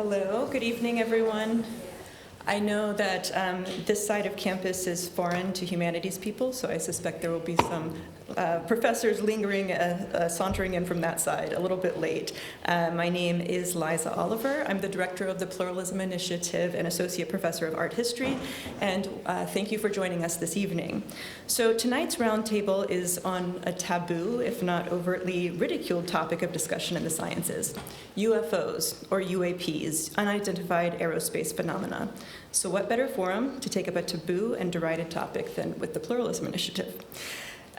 Hello, good evening, everyone. I know that this side of campus is foreign to humanities people, so I suspect there will be some professors lingering, sauntering in from that side a little bit late. My name is Liza Oliver. I'm the director of the Pluralism Initiative and associate professor of art history, and thank you for joining us this evening. So tonight's roundtable is on a taboo, if not overtly ridiculed topic of discussion in the sciences: UFOs, or UAPs, unidentified aerospace phenomena. So what better forum to take up a taboo and derided topic than with the Pluralism Initiative?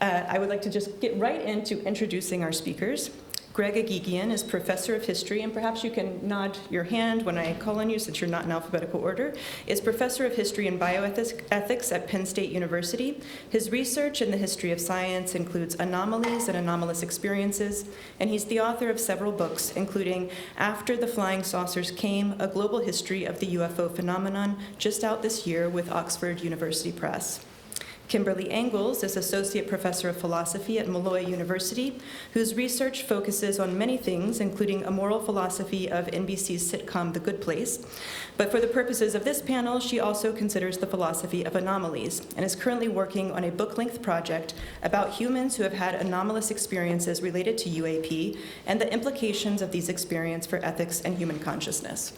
I would like to just get right into introducing our speakers. Greg Eghigian is professor of history, and perhaps you can nod your hand when I call on you since you're not in alphabetical order, is professor of history and bioethics at Penn State University. His research in the history of science includes anomalies and anomalous experiences, and he's the author of several books, including After the Flying Saucers Came, A Global History of the UFO Phenomenon, just out this year with Oxford University Press. Kimberly Engels is associate professor of philosophy at Molloy University, whose research focuses on many things, including a moral philosophy of NBC's sitcom The Good Place. But for the purposes of this panel, she also considers the philosophy of anomalies and is currently working on a book-length project about humans who have had anomalous experiences related to UAP and the implications of these experiences for ethics and human consciousness.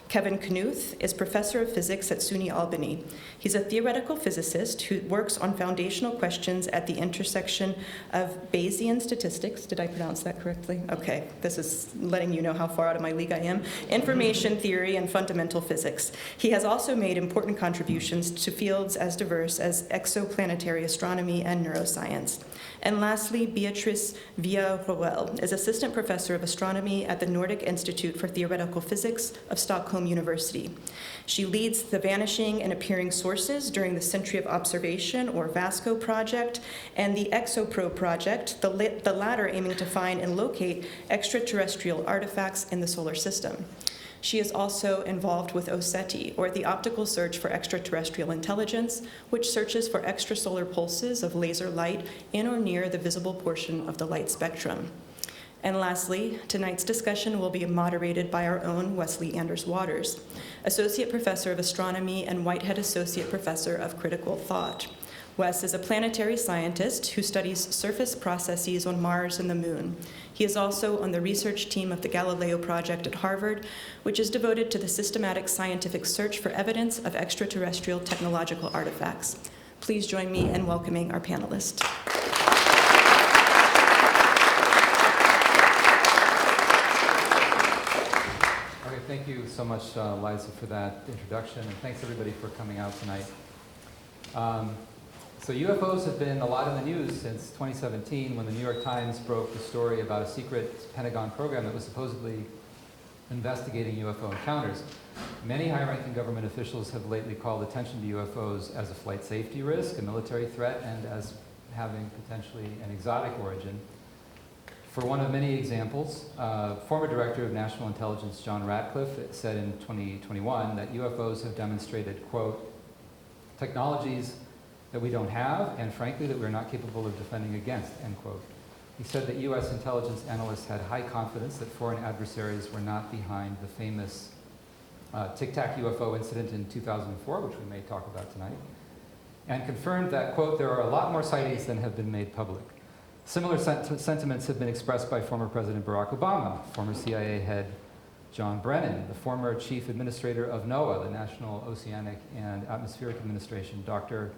Kevin Knuth is professor of physics at SUNY Albany. He's a theoretical physicist who works on foundational questions at the intersection of Bayesian statistics. Did I pronounce that correctly? Okay, this is letting you know how far out of my league I am. Information theory and fundamental physics. He has also made important contributions to fields as diverse as exoplanetary astronomy and neuroscience. And lastly, Beatriz Villarroel is assistant professor of astronomy at the Nordic Institute for Theoretical Physics of Stockholm University. She leads the Vanishing and Appearing Sources during the Century of Observation, or VASCO project, and the ExoPro project, the latter aiming to find and locate extraterrestrial artifacts in the solar system. She is also involved with OSETI, or the Optical Search for Extraterrestrial Intelligence, which searches for extrasolar pulses of laser light in or near the visible portion of the light spectrum. And lastly, tonight's discussion will be moderated by our own Wesley Anders Waters, Associate Professor of Astronomy and Whitehead Associate Professor of Critical Thought. Wes is a planetary scientist who studies surface processes on Mars and the Moon. He is also on the research team of the Galileo Project at Harvard, which is devoted to the systematic scientific search for evidence of extraterrestrial technological artifacts. Please join me in welcoming our panelists. Okay, thank you so much, Liza, for that introduction, and thanks everybody for coming out tonight. So UFOs have been a lot in the news since 2017, when the New York Times broke the story about a secret Pentagon program that was supposedly investigating UFO encounters. Many high-ranking government officials have lately called attention to UFOs as a flight safety risk, a military threat, and as having potentially an exotic origin. For one of many examples, former Director of National Intelligence John Ratcliffe said in 2021 that UFOs have demonstrated, quote, technologies that we don't have, and frankly, that we're not capable of defending against, end quote. He said that U.S. intelligence analysts had high confidence that foreign adversaries were not behind the famous Tic Tac UFO incident in 2004, which we may talk about tonight, and confirmed that, quote, there are a lot more sightings than have been made public. Similar sentiments have been expressed by former President Barack Obama, former CIA head John Brennan, the former chief administrator of NOAA, the National Oceanic and Atmospheric Administration, Dr.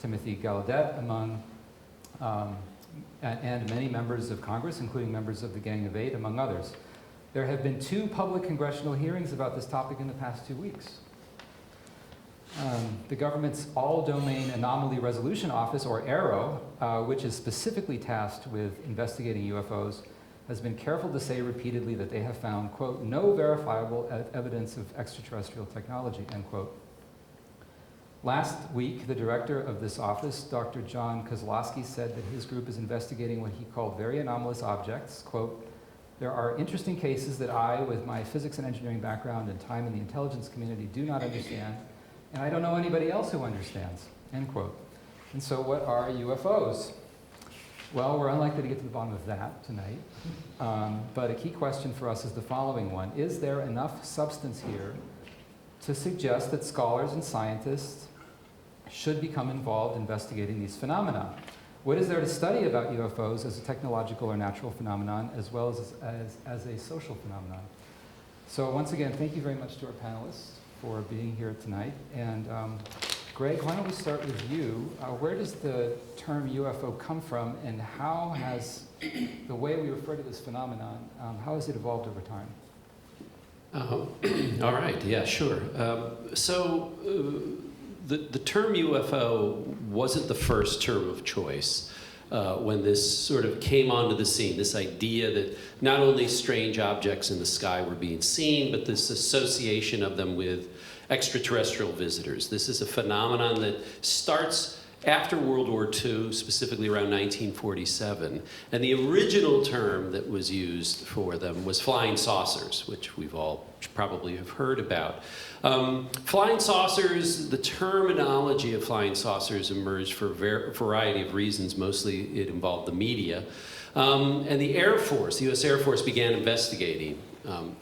Timothy Gallaudet, and many members of Congress, including members of the Gang of Eight, among others. There have been 2 public congressional hearings about this topic in the past 2 weeks. The government's All-Domain Anomaly Resolution Office, or AARO, which is specifically tasked with investigating UFOs, has been careful to say repeatedly that they have found, quote, no verifiable evidence of extraterrestrial technology, end quote. Last week, the director of this office, Dr. John Kozlowski, said that his group is investigating what he called very anomalous objects. Quote, there are interesting cases that I, with my physics and engineering background and time in the intelligence community, do not understand, and I don't know anybody else who understands, end quote. And so what are UFOs? Well, we're unlikely to get to the bottom of that tonight. But a key question for us is the following one. Is there enough substance here to suggest that scholars and scientists should become involved investigating these phenomena? What is there to study about UFOs as a technological or natural phenomenon, as well as a social phenomenon? So once again, thank you very much to our panelists for being here tonight. And Greg, why don't we start with you? Where does the term UFO come from, and how has the way we refer to this phenomenon, how has it evolved over time? All right, yeah, sure. The term UFO wasn't the first term of choice when this sort of came onto the scene, this idea that not only strange objects in the sky were being seen, but this association of them with extraterrestrial visitors. This is a phenomenon that starts after World War II, specifically around 1947. And the original term that was used for them was flying saucers, which we've all probably have heard about. Flying saucers, the terminology of flying saucers emerged for a variety of reasons. Mostly it involved the media. And the Air Force, the US Air Force, began investigating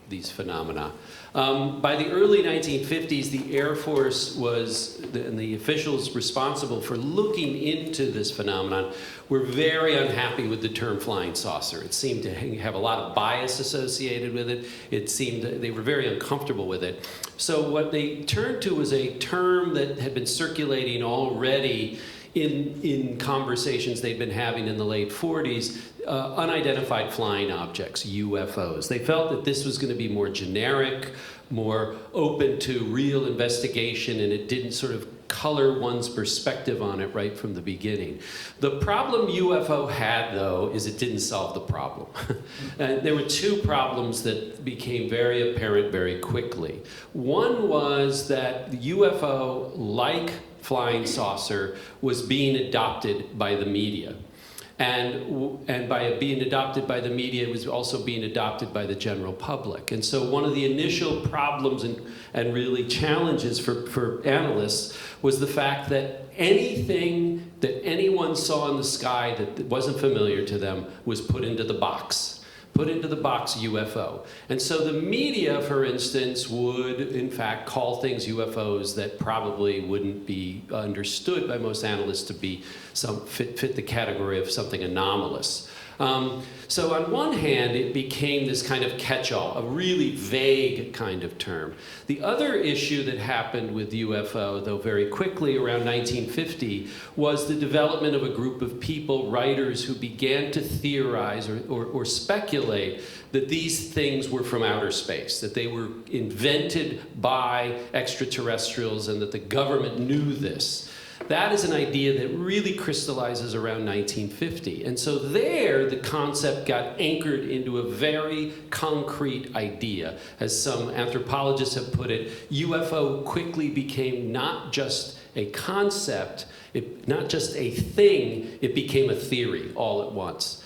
these phenomena. By the early 1950s, the Air Force and the officials responsible for looking into this phenomenon were very unhappy with the term flying saucer. It seemed to have a lot of bias associated with it. It seemed they were very uncomfortable with it. So what they turned to was a term that had been circulating already in conversations they'd been having in the late 40s, unidentified flying objects, UFOs. They felt that this was going to be more generic, more open to real investigation, and it didn't sort of color one's perspective on it right from the beginning. The problem UFO had, though, is it didn't solve the problem. There were two problems that became very apparent very quickly. One was that the UFO, like flying saucer, was being adopted by the media. And by it being adopted by the media, it was also being adopted by the general public. And so one of the initial problems and really challenges for analysts was the fact that anything that anyone saw in the sky that wasn't familiar to them was put into the box UFO. And so the media, for instance, would in fact call things UFOs that probably wouldn't be understood by most analysts to be fit the category of something anomalous. So on one hand, it became this kind of catch-all, a really vague kind of term. The other issue that happened with UFO, though very quickly around 1950, was the development of a group of people, writers, who began to theorize or speculate that these things were from outer space, that they were invented by extraterrestrials and that the government knew this. That is an idea that really crystallizes around 1950. And so there, the concept got anchored into a very concrete idea. As some anthropologists have put it, UFO quickly became not just a concept, not just a thing, it became a theory all at once.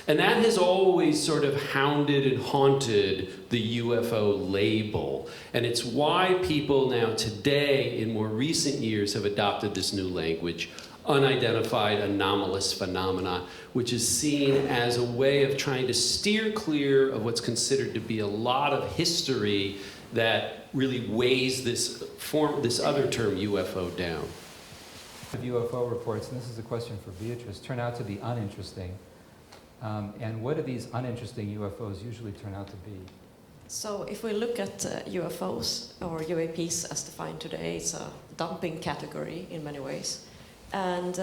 And that has always sort of hounded and haunted the UFO label. And it's why people now today, in more recent years, have adopted this new language, unidentified anomalous phenomena, which is seen as a way of trying to steer clear of what's considered to be a lot of history that really weighs this other term, UFO, down. UFO reports, and this is a question for Beatriz, turn out to be uninteresting. And what do these uninteresting UFOs usually turn out to be? So if we look at UFOs, or UAPs as defined today, it's a dumping category in many ways. And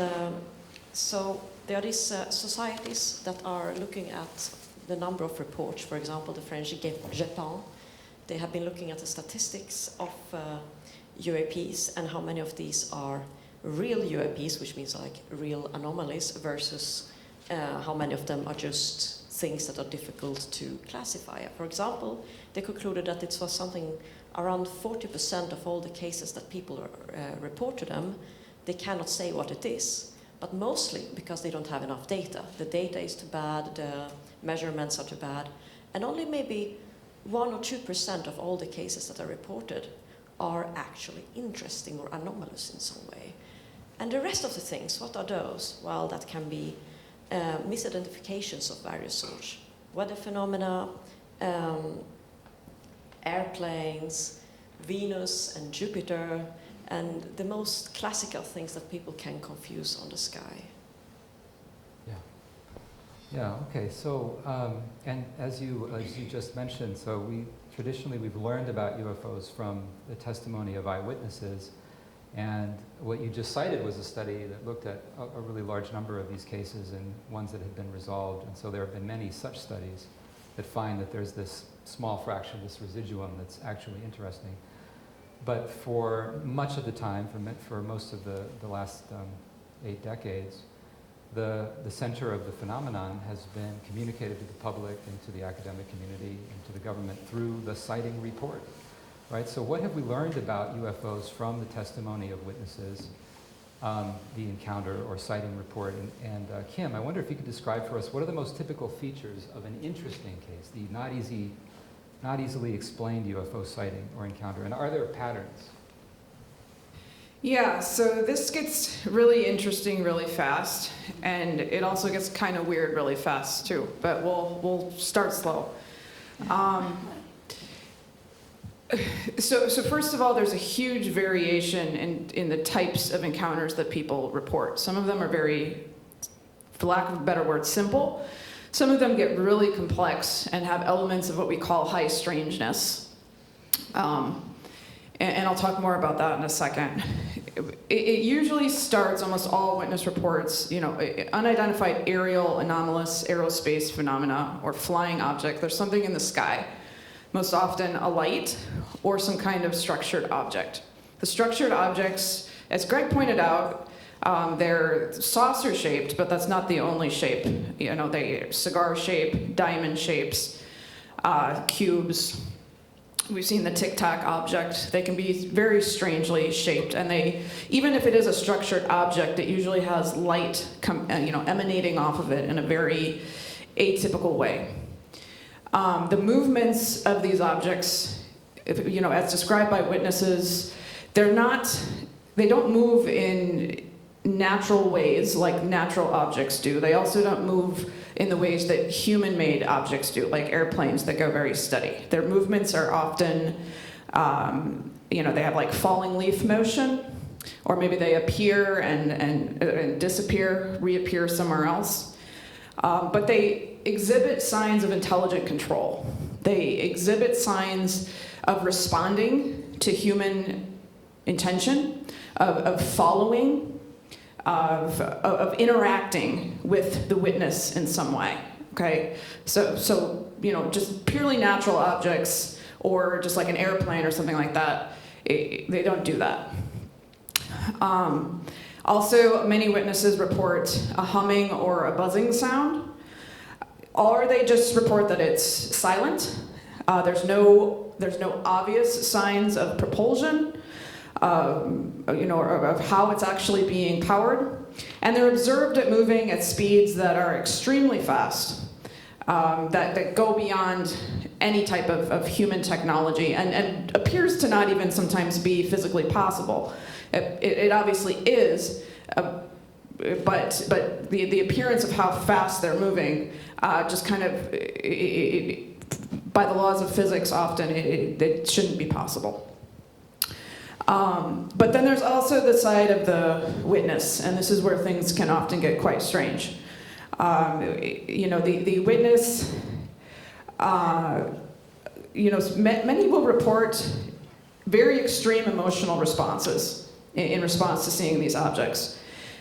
so there are these societies that are looking at the number of reports. For example, the French GEPAN, they have been looking at the statistics of UAPs and how many of these are real UAPs, which means like real anomalies, versus how many of them are just things that are difficult to classify. For example, they concluded that it was something around 40% of all the cases that people report to them, they cannot say what it is, but mostly because they don't have enough data. The data is too bad, the measurements are too bad, and only maybe 1 or 2% of all the cases that are reported are actually interesting or anomalous in some way. And the rest of the things, what are those? Well, that can be misidentifications of various sorts. Weather phenomena, airplanes, Venus and Jupiter, and the most classical things that people can confuse on the sky. Yeah, okay, so, and as you just mentioned, so we've learned about UFOs from the testimony of eyewitnesses, and what you just cited was a study that looked at a really large number of these cases and ones that had been resolved, and so there have been many such studies that find that there's this small fraction, this residuum that's actually interesting. But for much of the time, for most of the last 8 decades, the center of the phenomenon has been communicated to the public and to the academic community and to the government through the sighting report, right? So what have we learned about UFOs from the testimony of witnesses, the encounter or sighting report? And Kim, I wonder if you could describe for us what are the most typical features of an interesting case, the not easily explained UFO sighting or encounter, and are there patterns? Yeah, so this gets really interesting really fast, and it also gets kind of weird really fast too, but we'll start slow. So first of all, there's a huge variation in the types of encounters that people report. Some of them are very, for lack of a better word, simple. Some of them get really complex and have elements of what we call high strangeness. And I'll talk more about that in a second. It usually starts, almost all witness reports, unidentified aerial anomalous aerospace phenomena or flying object. There's something in the sky, most often a light or some kind of structured object. The structured objects, as Greg pointed out, they're saucer shaped, but that's not the only shape. They cigar shape, diamond shapes, cubes. We've seen the Tic Tac object. They can be very strangely shaped, and even if it is a structured object, it usually has light emanating off of it in a very atypical way. The movements of these objects, as described by witnesses, they don't move in natural ways like natural objects do. They also don't move in the ways that human-made objects do, like airplanes that go very steady. Their movements are often, they have like falling leaf motion, or maybe they appear and disappear, reappear somewhere else. But they exhibit signs of intelligent control. They exhibit signs of responding to human intention, of following, of interacting with the witness in some way, okay? So just purely natural objects or just like an airplane or something like that, they don't do that. Also, many witnesses report a humming or a buzzing sound, or they just report that it's silent. There's no obvious signs of propulsion, or of how it's actually being powered. And they're observed at moving at speeds that are extremely fast, that go beyond any type of human technology and appears to not even sometimes be physically possible. It obviously is, but the appearance of how fast they're moving just kind of, by the laws of physics often, it shouldn't be possible. But then there's also the side of the witness, and this is where things can often get quite strange. The witness, many will report very extreme emotional responses in response to seeing these objects.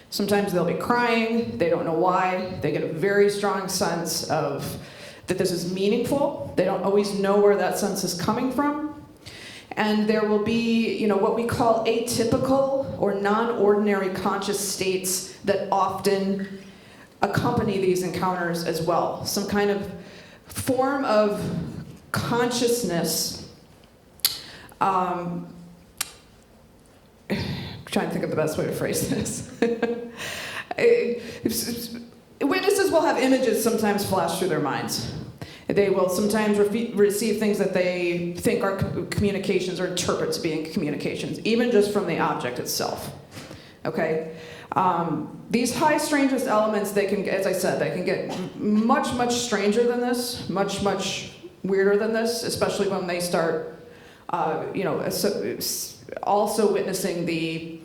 Sometimes they'll be crying, they don't know why, they get a very strong sense of that this is meaningful. They don't always know where that sense is coming from. And there will be, what we call atypical or non-ordinary conscious states that often accompany these encounters as well. Some kind of form of consciousness. I'm trying to think of the best way to phrase this. Witnesses will have images sometimes flash through their minds. They will sometimes receive things that they think are communications or interpret to being communications, even just from the object itself. Okay? These high strangeness elements, they can, as I said, they can get much, much stranger than this, much, much weirder than this, especially when they start, also witnessing the,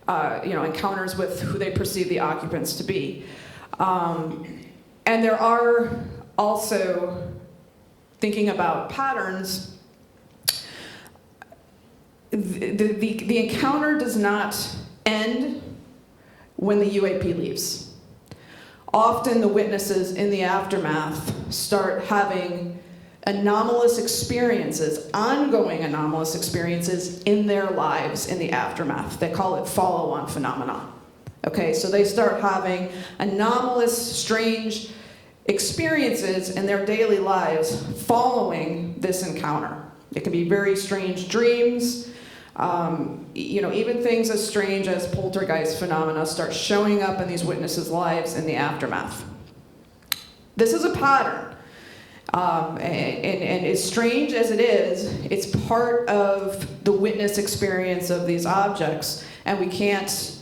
encounters with who they perceive the occupants to be. And there are also, thinking about patterns, the encounter does not end when the UAP leaves. Often the witnesses in the aftermath start having anomalous experiences, ongoing anomalous experiences in their lives in the aftermath. They call it follow-on phenomena. Okay, so they start having anomalous, strange experiences in their daily lives following this encounter. It can be very strange dreams. Even things as strange as poltergeist phenomena start showing up in these witnesses' lives in the aftermath. This is a pattern. And as strange as it is, it's part of the witness experience of these objects. And we can't,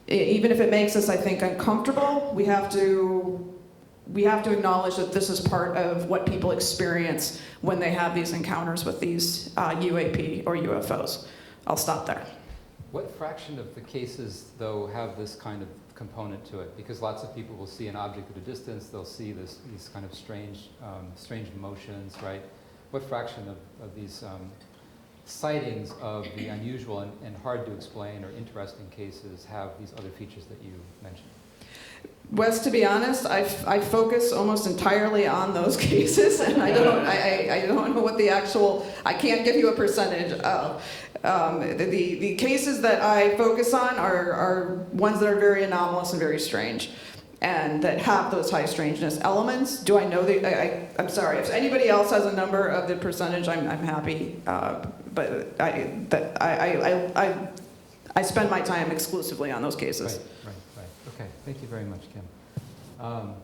even if it makes us, I think, uncomfortable, we have to acknowledge that this is part of what people experience when they have these encounters with these UAP or UFOs. I'll stop there. What fraction of the cases, though, have this kind of component to it? Because lots of people will see an object at a distance, they'll see these kind of strange motions, right? What fraction of these sightings of the unusual and hard to explain or interesting cases have these other features that you mentioned? Wes, to be honest, I focus almost entirely on those cases, and I don't know what the actual, I can't give you a percentage of. The cases that I focus on are ones that are very anomalous and very strange, and that have those high strangeness elements. Do I know I'm sorry, if anybody else has a number of the percentage, I'm happy, but I spend my time exclusively on those cases. Right. Okay, thank you very much, Kim. All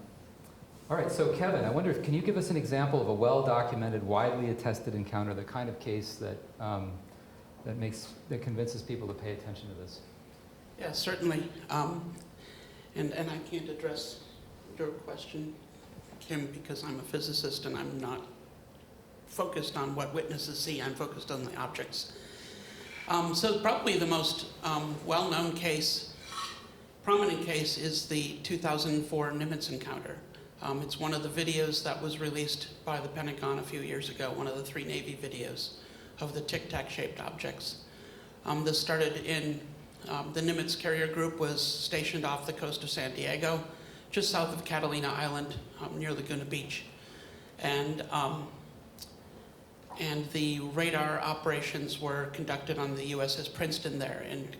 right, so Kevin, I wonder, can you give us an example of a well-documented, widely attested encounter, the kind of case that that convinces people to pay attention to this? Yeah, certainly. And I can't address your question, Kim, because I'm a physicist and I'm not focused on what witnesses see. I'm focused on the objects. So probably the most well-known case, prominent case, is the 2004 Nimitz encounter. It's one of the videos that was released by the Pentagon a few years ago, one of the 3 Navy videos of the tic-tac shaped objects. This started in, the Nimitz carrier group was stationed off the coast of San Diego, just south of Catalina Island, near Laguna Beach. And the radar operations were conducted on the USS Princeton there. And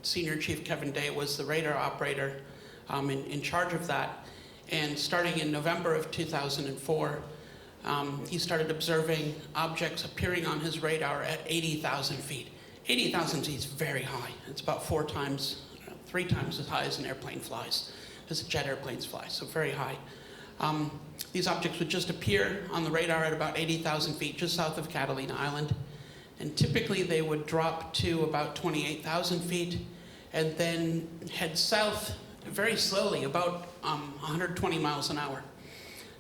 Senior Chief Kevin Day was the radar operator in charge of that. And starting in November of 2004, he started observing objects appearing on his radar at 80,000 feet. 80,000 feet is very high. It's about 3 times as high as an airplane flies, as jet airplanes fly, so very high. These objects would just appear on the radar at about 80,000 feet, just south of Catalina Island. And typically they would drop to about 28,000 feet and then head south very slowly, about 120 miles an hour.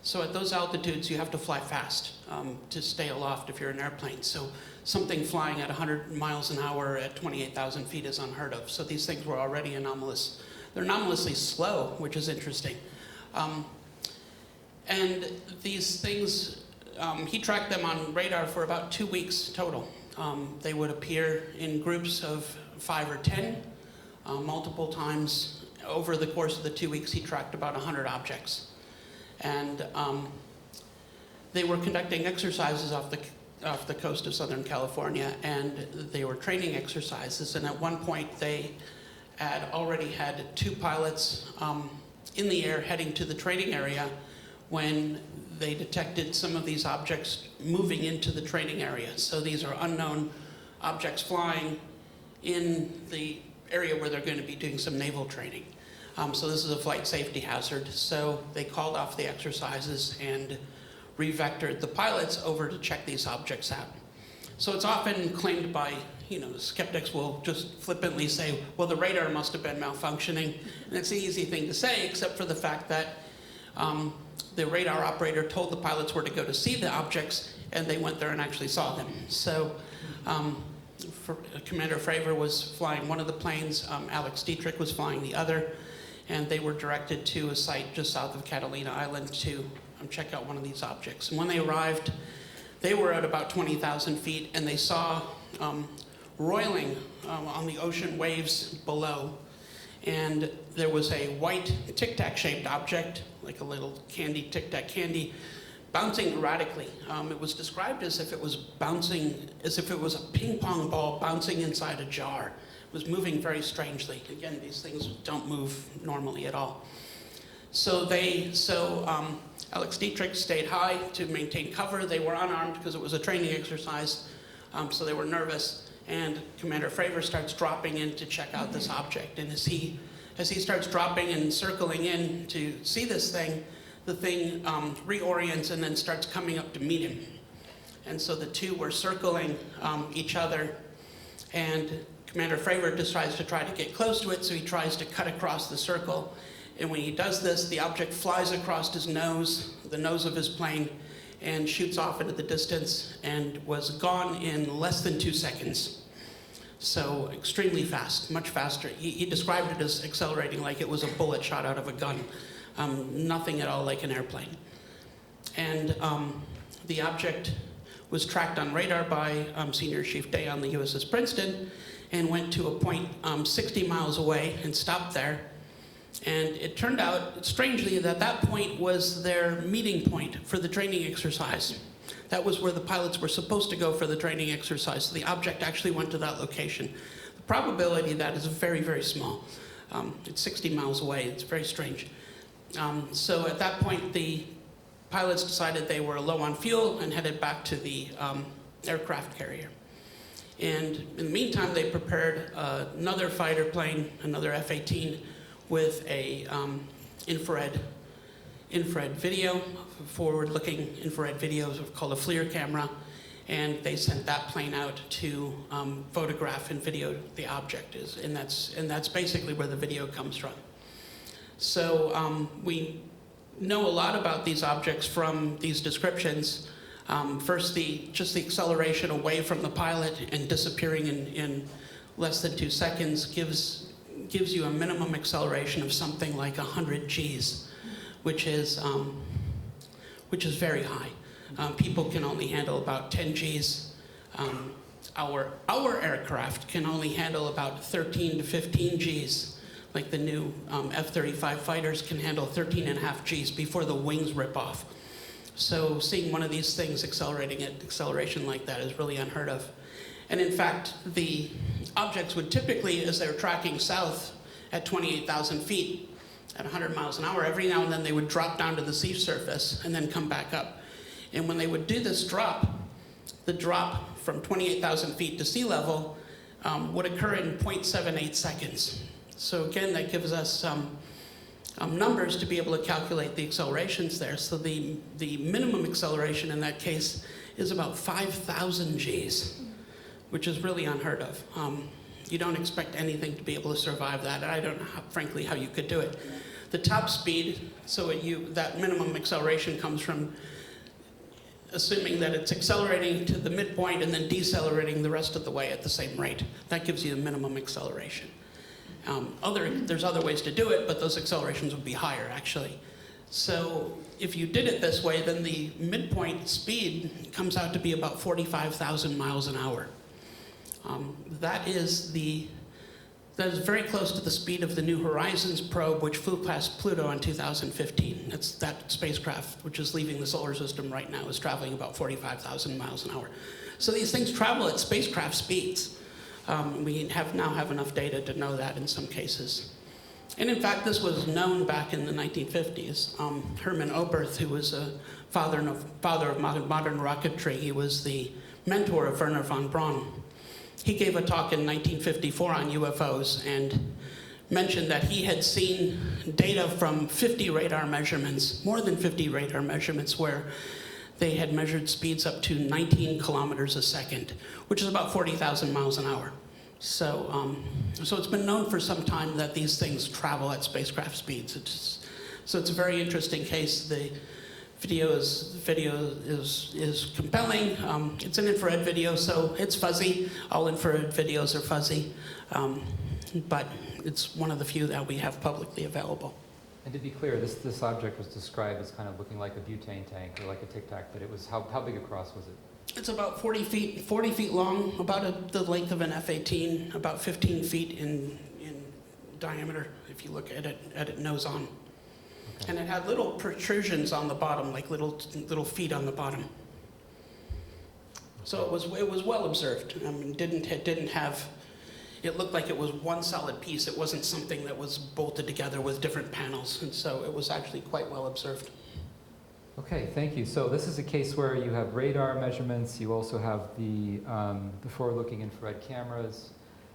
So at those altitudes, you have to fly fast to stay aloft if you're an airplane. So something flying at 100 miles an hour at 28,000 feet is unheard of. So these things were already anomalous. They're anomalously slow, which is interesting. And these things, he tracked them on radar for about 2 weeks total. They would appear in groups of 5 or 10, multiple times. Over the course of the 2 weeks, he tracked about 100 objects. And they were conducting exercises off the coast of Southern California, and they were training exercises. And at one point, they had already had 2 pilots in the air heading to the training area when they detected some of these objects moving into the training area. So these are unknown objects flying in the area where they're going to be doing some naval training. So this is a flight safety hazard. So they called off the exercises and re-vectored the pilots over to check these objects out. So it's often claimed by, skeptics will just flippantly say, well, the radar must have been malfunctioning. And it's an easy thing to say, except for the fact that the radar operator told the pilots where to go to see the objects, and they went there and actually saw them. So Commander Fravor was flying one of the planes, Alex Dietrich was flying the other, and they were directed to a site just south of Catalina Island to check out one of these objects. And when they arrived, they were at about 20,000 feet, and they saw roiling on the ocean waves below. And there was a white tic-tac shaped object, like a little candy, tic-tac candy, bouncing erratically. It was described as if it was bouncing, as if it was a ping pong ball bouncing inside a jar. It was moving very strangely. Again, these things don't move normally at all. So Alex Dietrich stayed high to maintain cover. They were unarmed because it was a training exercise, so they were nervous. And Commander Fravor starts dropping in to check out this object. And as he starts dropping and circling in to see this thing, the thing reorients and then starts coming up to meet him. And so the two were circling each other, and Commander Fravor decides to try to get close to it, so he tries to cut across the circle. And when he does this, the object flies across his nose, the nose of his plane, and shoots off into the distance and was gone in less than 2 seconds. So extremely fast, much faster. He described it as accelerating like it was a bullet shot out of a gun. Nothing at all like an airplane. And the object was tracked on radar by Senior Chief Day on the USS Princeton and went to a point 60 miles away and stopped there. And it turned out, strangely, that point was their meeting point for the training exercise. That was where the pilots were supposed to go for the training exercise. So the object actually went to that location. The probability of that is very, very small. It's 60 miles away. It's very strange. So at that point, the pilots decided they were low on fuel and headed back to the aircraft carrier. And in the meantime, they prepared another fighter plane, another F-18, with a infrared video, forward-looking infrared video called a FLIR camera, and they sent that plane out to photograph and video the object, and that's basically where the video comes from. So we know a lot about these objects from these descriptions. First, just the acceleration away from the pilot and disappearing in less than 2 seconds gives you a minimum acceleration of something like 100 Gs, which is very high. People can only handle about 10 Gs. Our aircraft can only handle about 13 to 15 Gs. Like the new F-35 fighters can handle 13.5 Gs before the wings rip off. So seeing one of these things accelerating at acceleration like that is really unheard of. And in fact, the objects would typically, as they're tracking south at 28,000 feet at 100 miles an hour, every now and then they would drop down to the sea surface and then come back up. And when they would do this drop, the drop from 28,000 feet to sea level would occur in 0.78 seconds. So again, that gives us some numbers to be able to calculate the accelerations there. So the minimum acceleration in that case is about 5,000 Gs, which is really unheard of. You don't expect anything to be able to survive that. I don't know, frankly, how you could do it. The top speed, so that minimum acceleration comes from assuming that it's accelerating to the midpoint and then decelerating the rest of the way at the same rate. That gives you a minimum acceleration. There's other ways to do it, but those accelerations would be higher, actually. So if you did it this way, then the midpoint speed comes out to be about 45,000 miles an hour. That is very close to the speed of the New Horizons probe, which flew past Pluto in 2015. That spacecraft, which is leaving the solar system right now, is traveling about 45,000 miles an hour. So these things travel at spacecraft speeds. We now have enough data to know that in some cases. And in fact, this was known back in the 1950s. Hermann Oberth, who was a father of modern rocketry, he was the mentor of Wernher von Braun. He gave a talk in 1954 on UFOs and mentioned that he had seen data from 50 radar measurements, more than 50 radar measurements, where they had measured speeds up to 19 kilometers a second, which is about 40,000 miles an hour. So, so it's been known for some time that these things travel at spacecraft speeds. So it's a very interesting case. The video is compelling. It's an infrared video, so it's fuzzy. All infrared videos are fuzzy, but it's one of the few that we have publicly available. And to be clear, this object was described as kind of looking like a butane tank or like a Tic Tac, but it was, how big across was it? It's about 40 feet long, about the length of an F-18, about 15 feet in diameter, if you look at it nose on. Okay. And it had little protrusions on the bottom, like little feet on the bottom. So it was well observed. I mean, it didn't have. It looked like it was one solid piece. It wasn't something that was bolted together with different panels, and so it was actually quite well observed. Okay, thank you. So this is a case where you have radar measurements, you also have the forward-looking infrared cameras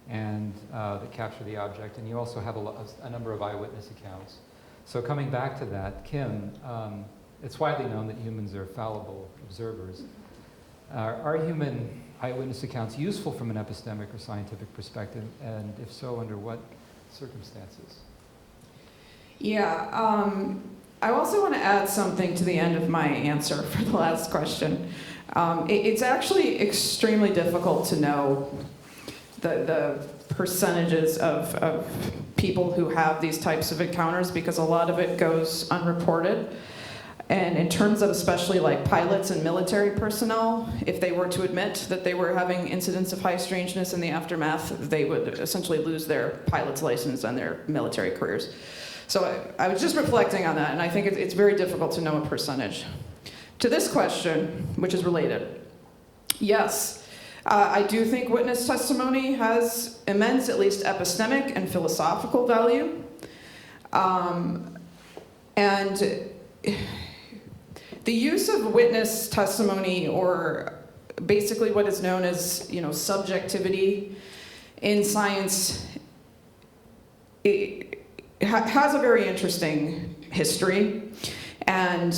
and that capture the object, and you also have a number of eyewitness accounts. So coming back to that, Kim, it's widely known that humans are fallible observers. Are human eyewitness accounts useful from an epistemic or scientific perspective, and if so, under what circumstances? Yeah, I also want to add something to the end of my answer for the last question. It's actually extremely difficult to know the percentages of people who have these types of encounters because a lot of it goes unreported. And in terms of especially like pilots and military personnel, if they were to admit that they were having incidents of high strangeness in the aftermath, they would essentially lose their pilot's license and their military careers. So I was just reflecting on that, and I think it's very difficult to know a percentage. To this question, which is related, yes, I do think witness testimony has immense, at least epistemic and philosophical value. And the use of witness testimony, or basically what is known as, subjectivity in science, it has a very interesting history. And,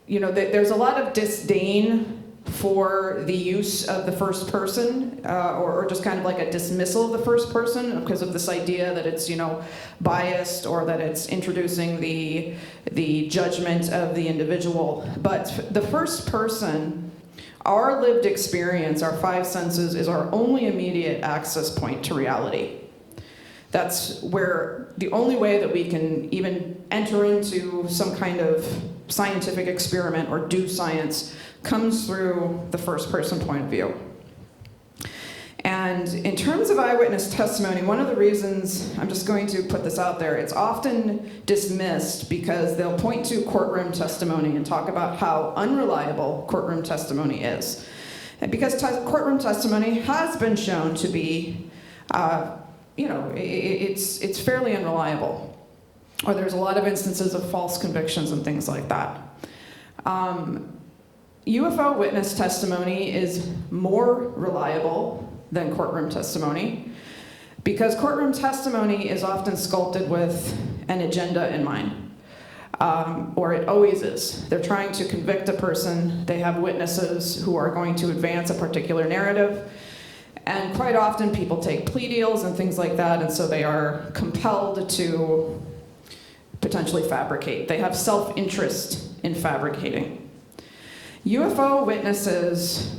there's a lot of disdain for the use of the first person, or just kind of like a dismissal of the first person because of this idea that it's, biased, or that it's introducing the judgment of the individual. But the first person, our lived experience, our five senses, is our only immediate access point to reality. That's where the only way that we can even enter into some kind of scientific experiment or do science comes through the first person point of view. And in terms of eyewitness testimony, one of the reasons, I'm just going to put this out there, it's often dismissed because they'll point to courtroom testimony and talk about how unreliable courtroom testimony is. And because courtroom testimony has been shown to be, it's fairly unreliable. Or there's a lot of instances of false convictions and things like that. UFO witness testimony is more reliable than courtroom testimony because courtroom testimony is often sculpted with an agenda in mind, or it always is. They're trying to convict a person. They have witnesses who are going to advance a particular narrative, and quite often people take plea deals and things like that, and so they are compelled to potentially fabricate. They have self-interest in fabricating. UFO witnesses,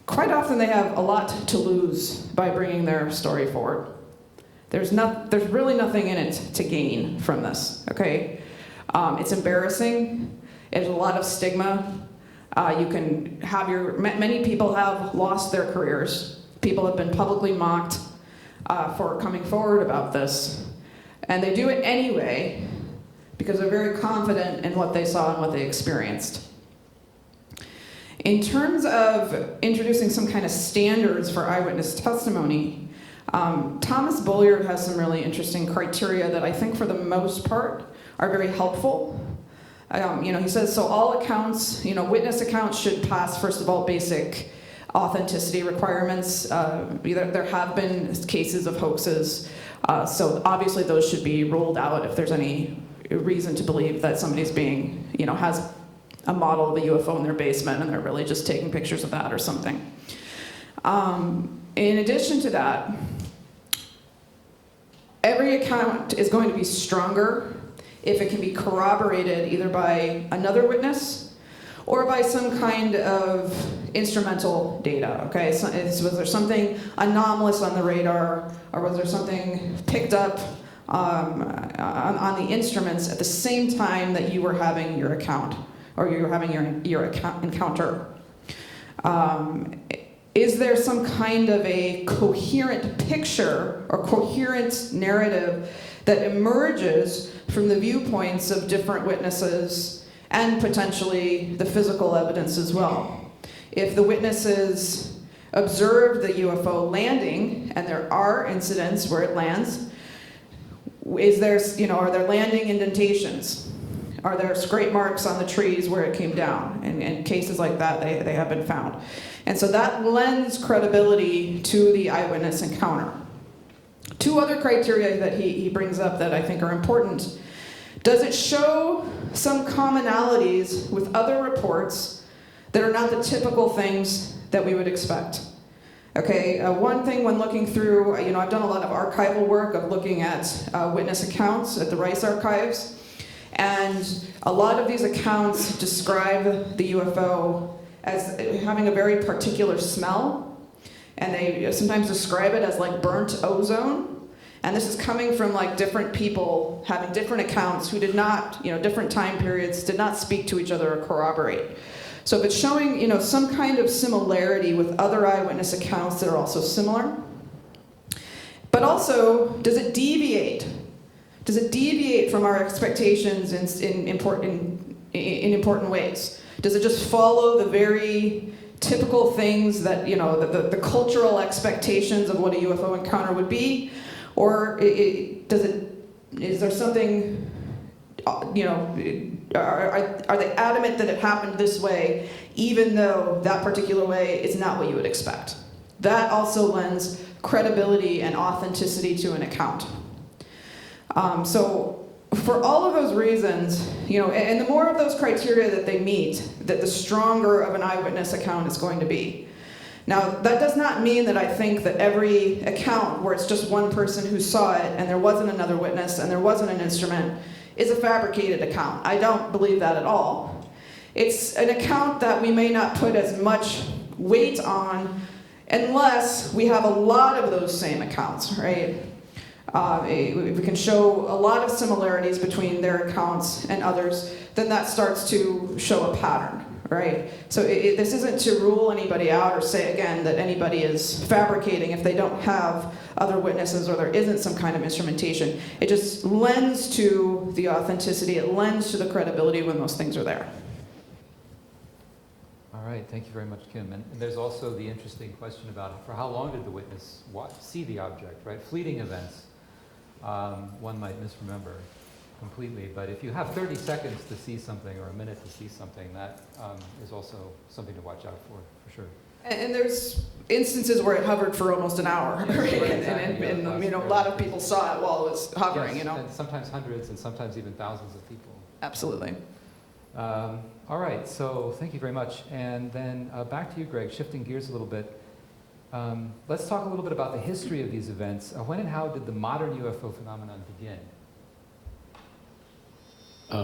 quite often they have a lot to lose by bringing their story forward. There's really nothing in it to gain from this, okay? It's embarrassing. There's a lot of stigma. You can have many people have lost their careers. People have been publicly mocked for coming forward about this. And they do it anyway because they're very confident in what they saw and what they experienced. In terms of introducing some kind of standards for eyewitness testimony, Thomas Bulliard has some really interesting criteria that I think for the most part are very helpful. He says, so all accounts, witness accounts should pass, first of all, basic authenticity requirements. There have been cases of hoaxes, so obviously those should be ruled out if there's any reason to believe that somebody's being, a model of a UFO in their basement, and they're really just taking pictures of that or something. In addition to that, every account is going to be stronger if it can be corroborated either by another witness or by some kind of instrumental data, okay? So was there something anomalous on the radar, or was there something picked up on the instruments at the same time that you were having your account, or you were having your encounter? Is there some kind of a coherent picture or coherent narrative that emerges from the viewpoints of different witnesses and potentially the physical evidence as well? If the witnesses observed the UFO landing, and there are incidents where it lands, is there, are there landing indentations? Are there scrape marks on the trees where it came down? And cases like that, they have been found. And so that lends credibility to the eyewitness encounter. Two other criteria that he brings up that I think are important. Does it show some commonalities with other reports that are not the typical things that we would expect? Okay, one thing when looking through, I've done a lot of archival work of looking at witness accounts at the Rice Archives. And a lot of these accounts describe the UFO as having a very particular smell. And they sometimes describe it as like burnt ozone. And this is coming from like different people having different accounts who did not, different time periods, did not speak to each other or corroborate. So if it's showing, some kind of similarity with other eyewitness accounts that are also similar. But also, does it deviate? Does it deviate from our expectations in important ways? Does it just follow the very typical things that, the cultural expectations of what a UFO encounter would be? Or is there something, are they adamant that it happened this way, even though that particular way is not what you would expect? That also lends credibility and authenticity to an account. So for all of those reasons, and the more of those criteria that they meet, that the stronger of an eyewitness account is going to be. Now, that does not mean that I think that every account where it's just one person who saw it and there wasn't another witness and there wasn't an instrument is a fabricated account. I don't believe that at all. It's an account that we may not put as much weight on unless we have a lot of those same accounts, right? If we can show a lot of similarities between their accounts and others, then that starts to show a pattern, right? So this isn't to rule anybody out or say, again, that anybody is fabricating if they don't have other witnesses or there isn't some kind of instrumentation. It just lends to the authenticity, it lends to the credibility when those things are there. All right, thank you very much, Kim. And there's also the interesting question about for how long did the witness see the object, right? Fleeting events, one might misremember completely, but if you have 30 seconds to see something or a minute to see something, that is also something to watch out for sure. And there's instances where it hovered for almost an hour, Yes, right? right, exactly. And a lot of people saw it while it was hovering, Yes, and sometimes hundreds and sometimes even thousands of people. Absolutely. All right, so thank you very much. And then back to you, Greg, shifting gears a little bit. Let's talk a little bit about the history of these events. When and how did the modern UFO phenomenon begin? As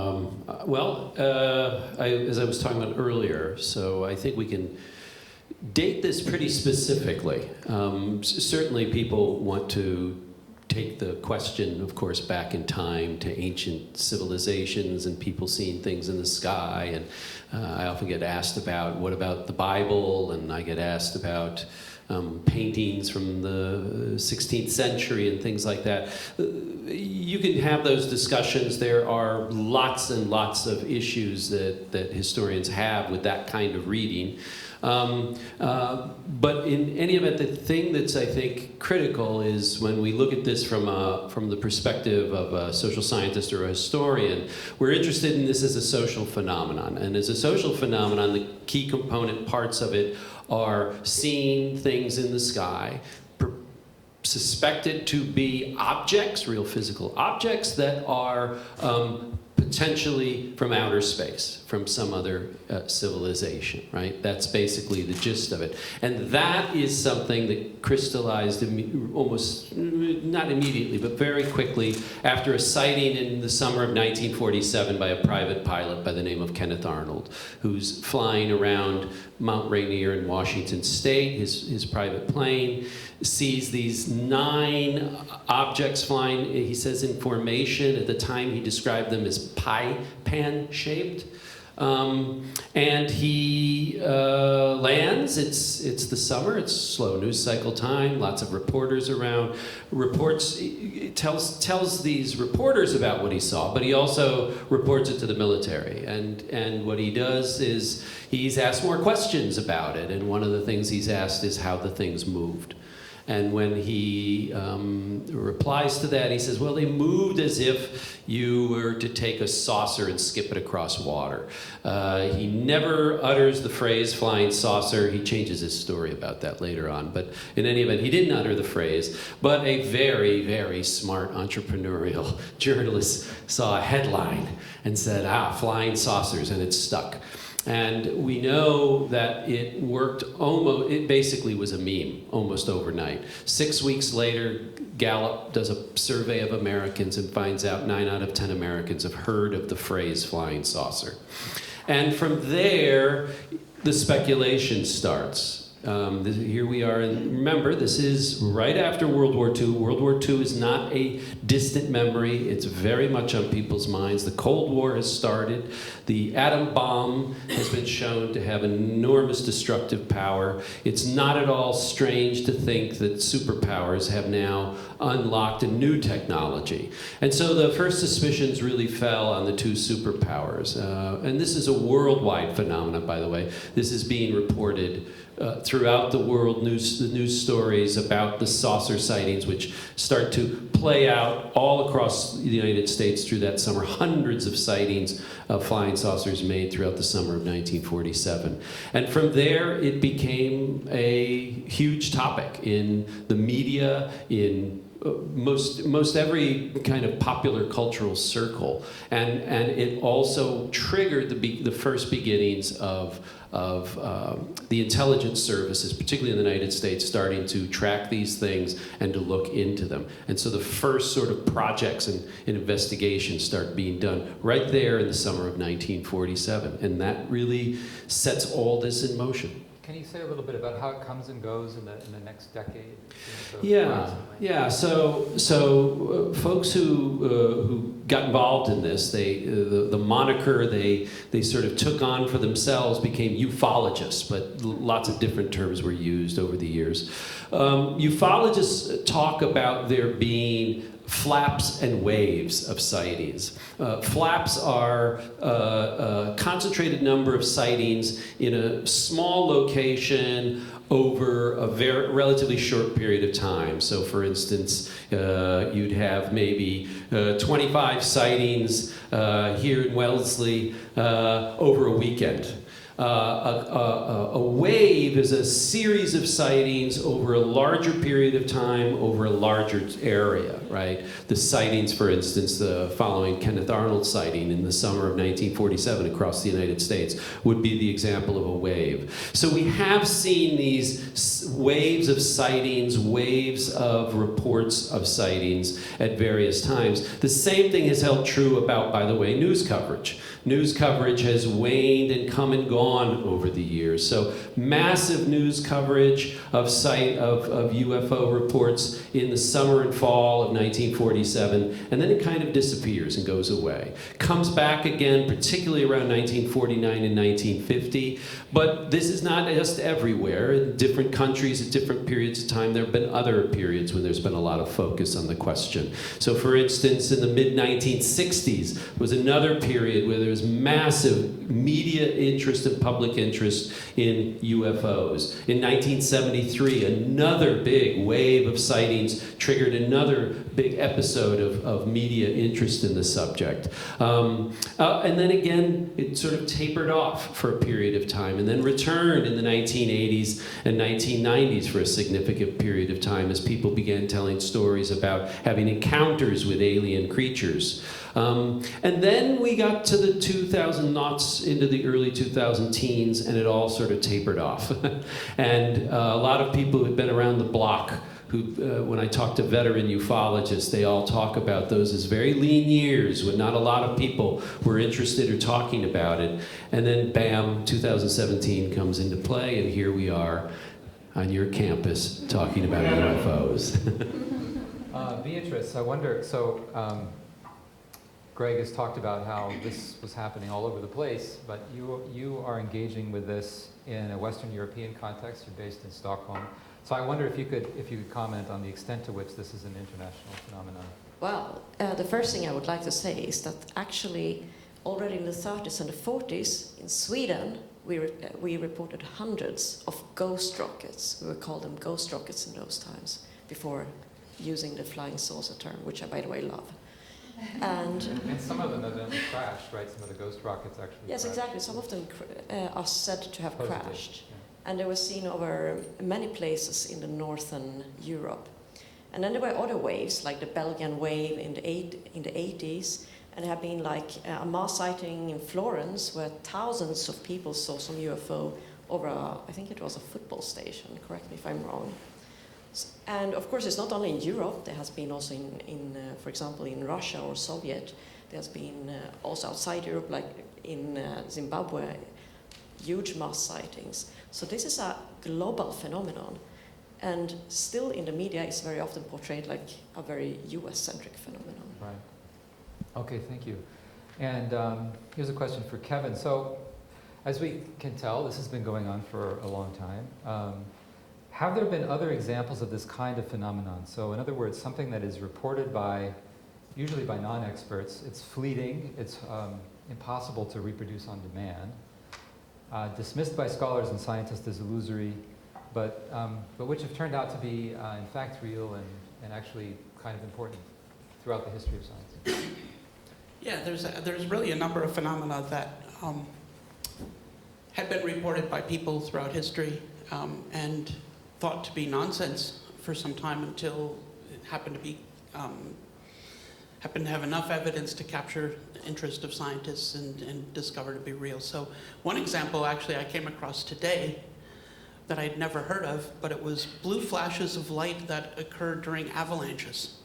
I was talking about earlier, so I think we can date this pretty specifically. Certainly people want to take the question, of course, back in time to ancient civilizations and people seeing things in the sky. And I often get asked about, what about the Bible? And I get asked about paintings from the 16th century and things like that. You can have those discussions. There are lots and lots of issues that historians have with that kind of reading. But in any event, the thing that's, I think, critical is when we look at this from the perspective of a social scientist or a historian, we're interested in this as a social phenomenon. And as a social phenomenon, the key component parts of it are seeing things in the sky, suspected to be objects, real physical objects that are potentially from outer space, from some other civilization, right? That's basically the gist of it. And that is something that crystallized almost, not immediately, but very quickly after a sighting in the summer of 1947 by a private pilot by the name of Kenneth Arnold, who's flying around Mount Rainier in Washington State, his private plane, sees these 9 objects flying, he says in formation. At the time he described them as pan shaped. And he lands, it's the summer, it's slow news cycle time, lots of reporters around, tells these reporters about what he saw, but he also reports it to the military. And what he does is he's asked more questions about it, and one of the things he's asked is how the things moved. And when he replies to that, he says, well, they moved as if you were to take a saucer and skip it across water. He never utters the phrase flying saucer. He changes his story about that later on. But in any event, he didn't utter the phrase. But a very, very smart entrepreneurial journalist saw a headline and said, flying saucers, and it stuck. And we know that it worked almost, it basically was a meme almost overnight. 6 weeks later, Gallup does a survey of Americans and finds out 9 out of 10 Americans have heard of the phrase flying saucer. And from there, the speculation starts. Here we are, and remember, this is right after World War II. World War II is not a distant memory. It's very much on people's minds. The Cold War has started. The atom bomb has been shown to have enormous destructive power. It's not at all strange to think that superpowers have now unlocked a new technology. And so the first suspicions really fell on the 2 superpowers. And this is a worldwide phenomenon, by the way. This is being reported throughout the world, the news stories about the saucer sightings, which start to play out all across the United States through that summer. Hundreds of sightings of flying saucers made throughout the summer of 1947. And from there, it became a huge topic in the media, in most every kind of popular cultural circle, and it also triggered the first beginnings of the intelligence services, particularly in the United States, starting to track these things and to look into them. And so the first sort of projects and investigations start being done right there in the summer of 1947, and that really sets all this in motion. Can you say a little bit about how it comes and goes in the next decade? Yeah. So folks who got involved in this, the moniker they sort of took on for themselves became ufologists, but lots of different terms were used over the years. Ufologists talk about there being flaps and waves of sightings. Flaps are a concentrated number of sightings in a small location over a relatively short period of time. So for instance, you'd have maybe 25 sightings here in Wellesley over a weekend. A wave is a series of sightings over a larger period of time, over a larger area, right? The sightings, for instance, the following Kenneth Arnold sighting in the summer of 1947 across the United States would be the example of a wave. So we have seen these waves of sightings, waves of reports of sightings at various times. The same thing is held true about, by the way, news coverage. News coverage has waned and come and gone over the years. So massive news coverage of UFO reports in the summer and fall of 1947, and then it kind of disappears and goes away. Comes back again, particularly around 1949 and 1950, but this is not just everywhere. In different countries at different periods of time, there have been other periods when there's been a lot of focus on the question. So for instance, in the mid-1960s was another period where there was was massive media interest and public interest in UFOs. In 1973, another big wave of sightings triggered another big episode of media interest in the subject. And then again, it sort of tapered off for a period of time and then returned in the 1980s and 1990s for a significant period of time as people began telling stories about having encounters with alien creatures. And then we got to the 2000 noughts into the early 2000 teens, and it all sort of tapered off. And a lot of people who've been around the block, who, when I talk to veteran ufologists, they all talk about those as very lean years when not a lot of people were interested or talking about it. And then, bam, 2017 comes into play, and here we are on your campus talking about UFOs. Beatriz, I wonder, so Greg has talked about how this was happening all over the place, but you are engaging with this in a Western European context. You're based in Stockholm. So I wonder if you could comment on the extent to which this is an international phenomenon. Well, the first thing I would like to say is that actually already in the 30s and the 40s in Sweden, we reported hundreds of ghost rockets. We would call them ghost rockets in those times, before using the flying saucer term, which I, by the way, love. And some of them have been crashed, right? Some of the ghost rockets actually yes, crashed. exactly. Some of them are said to have Supposedly, crashed. yeah. And they were seen over many places in the northern Europe. And then there were other waves, like the Belgian wave in the 80s, and there have been like a mass sighting in Florence where thousands of people saw some UFO over, I think it was a football station, correct me if I'm wrong. And of course, it's not only in Europe, there has been also for example, in Russia or Soviet, there's been also outside Europe, like in Zimbabwe, huge mass sightings. So this is a global phenomenon, and still in the media it's very often portrayed like a very US-centric phenomenon. Right. Okay, thank you. And here's a question for Kevin. So, as we can tell, this has been going on for a long time. Have there been other examples of this kind of phenomenon? So, in other words, something that is reported usually by non-experts, it's fleeting, it's impossible to reproduce on demand, dismissed by scholars and scientists as illusory, but which have turned out to be, in fact, real and actually kind of important throughout the history of science. Yeah, there's really a number of phenomena that had been reported by people throughout history and thought to be nonsense for some time until it happened to have enough evidence to capture the interest of scientists and discover to be real. So one example actually I came across today that I'd never heard of, but it was blue flashes of light that occurred during avalanches.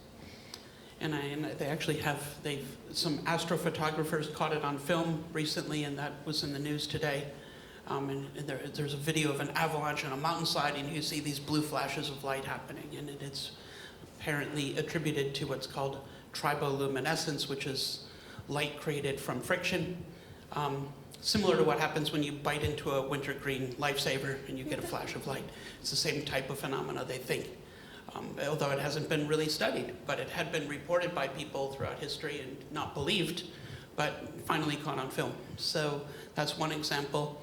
And they actually some astrophotographers caught it on film recently, and that was in the news today. And there's a video of an avalanche on a mountainside, and you see these blue flashes of light happening, and it's apparently attributed to what's called triboluminescence, which is light created from friction, similar to what happens when you bite into a wintergreen lifesaver and you get a flash of light. It's the same type of phenomena, they think, although it hasn't been really studied, but it had been reported by people throughout history and not believed, but finally caught on film. So that's one example.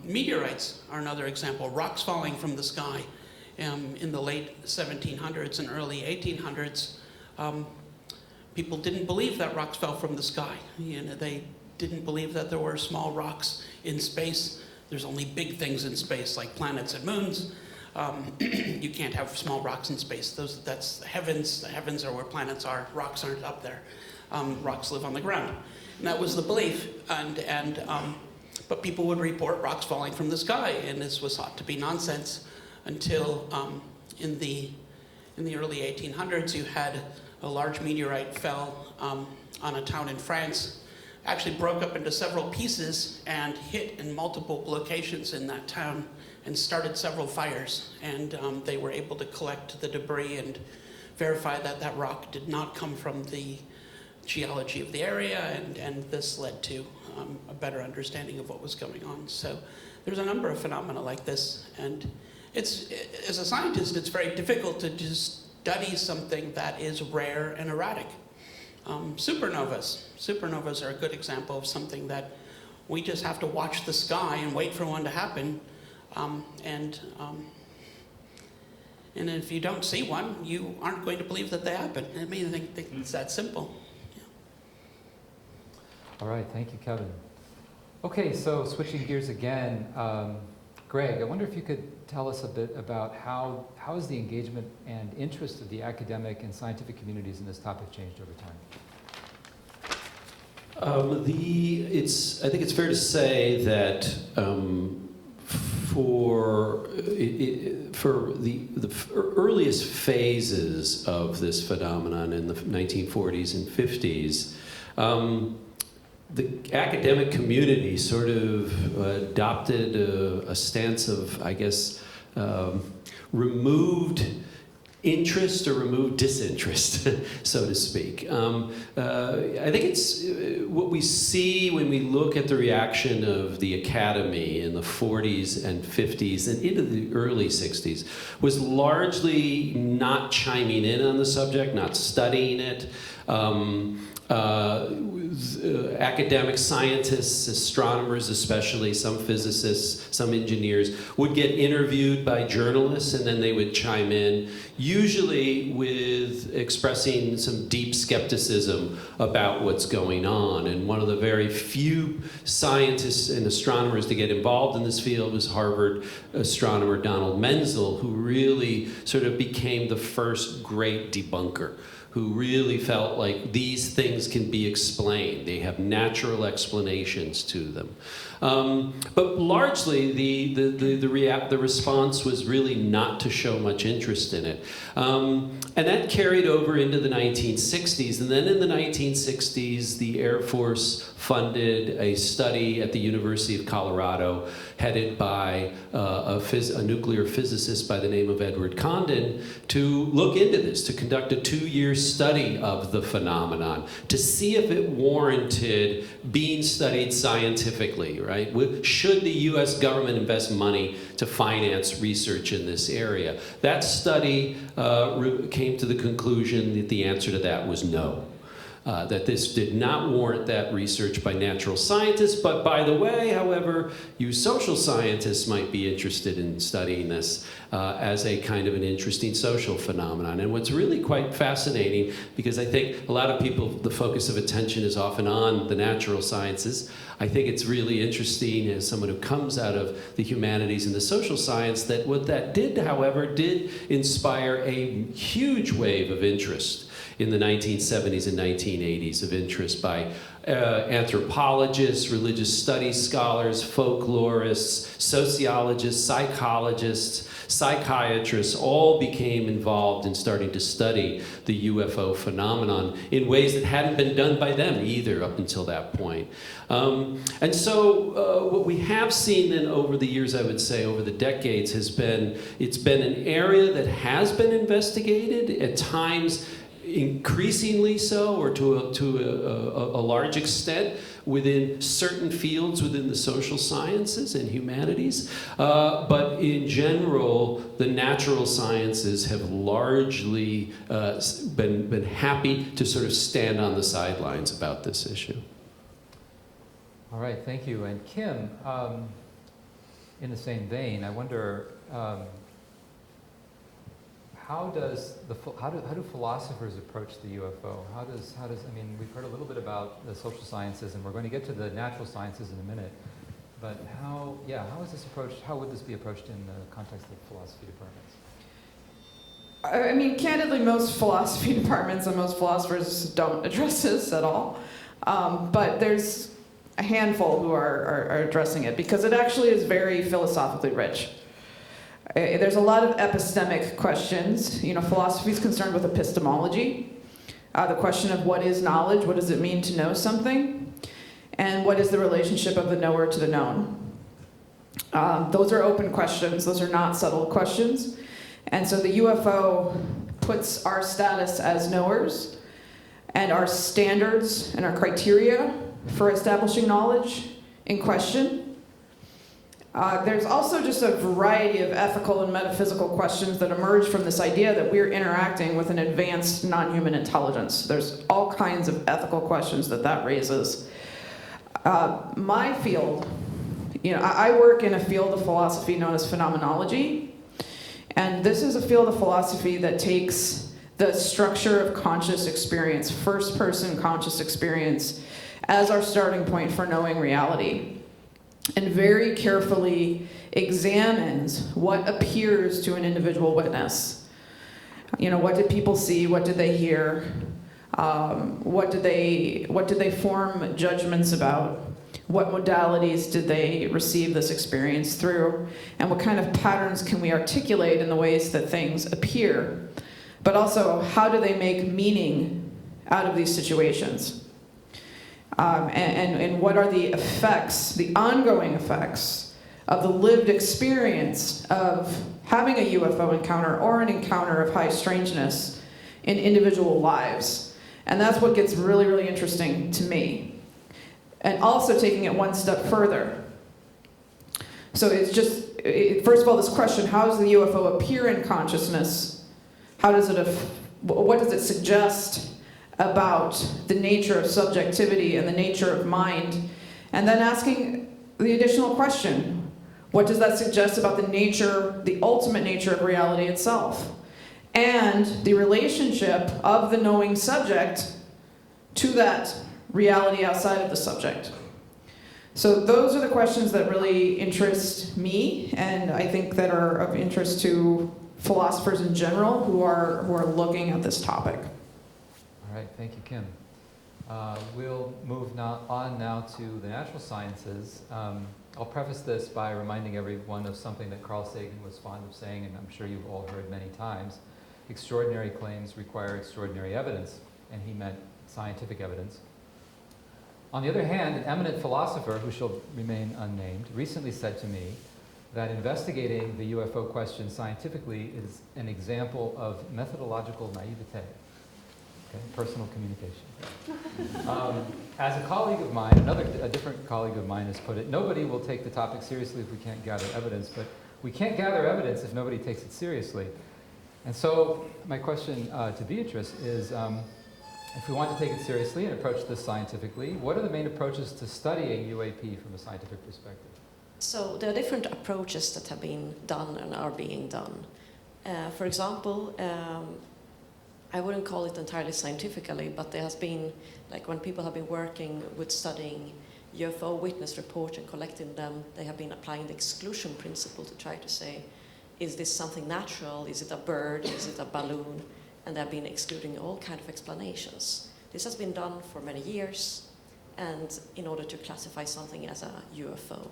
Meteorites are another example. Rocks falling from the sky in the late 1700s and early 1800s. People didn't believe that rocks fell from the sky. They didn't believe that there were small rocks in space. There's only big things in space, like planets and moons. You can't have small rocks in space. That's the heavens. The heavens are where planets are. Rocks aren't up there. Rocks live on the ground. And that was the belief. But people would report rocks falling from the sky, and this was thought to be nonsense until in the early 1800s, you had a large meteorite fell on a town in France, actually broke up into several pieces and hit in multiple locations in that town and started several fires. And they were able to collect the debris and verify that that rock did not come from the geology of the area, and this led to a better understanding of what was going on. So there's a number of phenomena like this, and as a scientist, it's very difficult to just study something that is rare and erratic. supernovas. Supernovas are a good example of something that we just have to watch the sky and wait for one to happen. And if you don't see one, you aren't going to believe that they happen. I mean, I think it's that simple. Yeah. All right, thank you, Kevin. Okay, so switching gears again, Greg, I wonder if you could tell us a bit about how has the engagement and interest of the academic and scientific communities in this topic changed over time? I think it's fair to say that for the earliest phases of this phenomenon in the 1940s and 50s, the academic community sort of adopted a stance of, I guess, removed interest or removed disinterest, so to speak. I think it's what we see when we look at the reaction of the academy in the 40s and 50s and into the early 60s was largely not chiming in on the subject, not studying it. Academic scientists, astronomers especially, some physicists, some engineers, would get interviewed by journalists and then they would chime in, usually with expressing some deep skepticism about what's going on. And one of the very few scientists and astronomers to get involved in this field was Harvard astronomer Donald Menzel, who really sort of became the first great debunker, who really felt like these things can be explained. They have natural explanations to them. But largely, the response was really not to show much interest in it. And that carried over into the 1960s. And then in the 1960s, the Air Force funded a study at the University of Colorado, headed by a nuclear physicist by the name of Edward Condon, to look into this, to conduct a 2-year study of the phenomenon, to see if it warranted being studied scientifically, right? Should the US government invest money to finance research in this area? That study came to the conclusion that the answer to that was no. That this did not warrant that research by natural scientists, but by the way, however, you social scientists might be interested in studying this as a kind of an interesting social phenomenon. And what's really quite fascinating, because I think a lot of people, the focus of attention is often on the natural sciences, I think it's really interesting as someone who comes out of the humanities and the social science that what that did, however, did inspire a huge wave of interest in the 1970s and 1980s of interest by anthropologists, religious studies scholars, folklorists, sociologists, psychologists, psychiatrists, all became involved in starting to study the UFO phenomenon in ways that hadn't been done by them either up until that point. And so what we have seen then over the years, I would say, over the decades, has been, it's been an area that has been investigated, at times increasingly so, or to a large extent, within certain fields within the social sciences and humanities. But in general, the natural sciences have largely been happy to sort of stand on the sidelines about this issue. All right, thank you. And Kim, in the same vein, I wonder, how do philosophers approach the UFO? How does I mean, we've heard a little bit about the social sciences, and we're going to get to the natural sciences in a minute. But how is this approached? How would this be approached in the context of philosophy departments? I mean, candidly, most philosophy departments and most philosophers don't address this at all. But there's a handful who are addressing it because it actually is very philosophically rich. There's a lot of epistemic questions. You know, philosophy is concerned with epistemology, the question of what is knowledge, what does it mean to know something, and what is the relationship of the knower to the known. Those are open questions. Those are not subtle questions. And so the UFO puts our status as knowers and our standards and our criteria for establishing knowledge in question. There's also just a variety of ethical and metaphysical questions that emerge from this idea that we're interacting with an advanced non-human intelligence. There's all kinds of ethical questions that raises. My field, I work in a field of philosophy known as phenomenology, and this is a field of philosophy that takes the structure of conscious experience, first-person conscious experience, as our starting point for knowing reality, and very carefully examines what appears to an individual witness. What did people see? What did they hear? What did they form judgments about? What modalities did they receive this experience through? And what kind of patterns can we articulate in the ways that things appear? But also, how do they make meaning out of these situations? And what are the effects, the ongoing effects, of the lived experience of having a UFO encounter or an encounter of high strangeness in individual lives? And that's what gets really, really interesting to me. And also taking it one step further. So it's just, first of all, this question, how does the UFO appear in consciousness? What does it suggest about the nature of subjectivity and the nature of mind? And then asking the additional question, what does that suggest about the ultimate nature of reality itself? And the relationship of the knowing subject to that reality outside of the subject. So those are the questions that really interest me, and I think that are of interest to philosophers in general who are looking at this topic. All right, thank you, Kim. We'll move on now to the natural sciences. I'll preface this by reminding everyone of something that Carl Sagan was fond of saying, and I'm sure you've all heard many times. Extraordinary claims require extraordinary evidence, and he meant scientific evidence. On the other hand, an eminent philosopher, who shall remain unnamed, recently said to me that investigating the UFO question scientifically is an example of methodological naivete. Okay, personal communication. As a colleague of mine, a different colleague of mine has put it, nobody will take the topic seriously if we can't gather evidence, but we can't gather evidence if nobody takes it seriously. And so my question to Beatriz is, if we want to take it seriously and approach this scientifically, what are the main approaches to studying UAP from a scientific perspective? So there are different approaches that have been done and are being done. For example, I wouldn't call it entirely scientifically, but there has been, like when people have been working with studying UFO witness reports and collecting them, they have been applying the exclusion principle to try to say, is this something natural? Is it a bird? Is it a balloon? And they have been excluding all kinds of explanations. This has been done for many years, and in order to classify something as a UFO.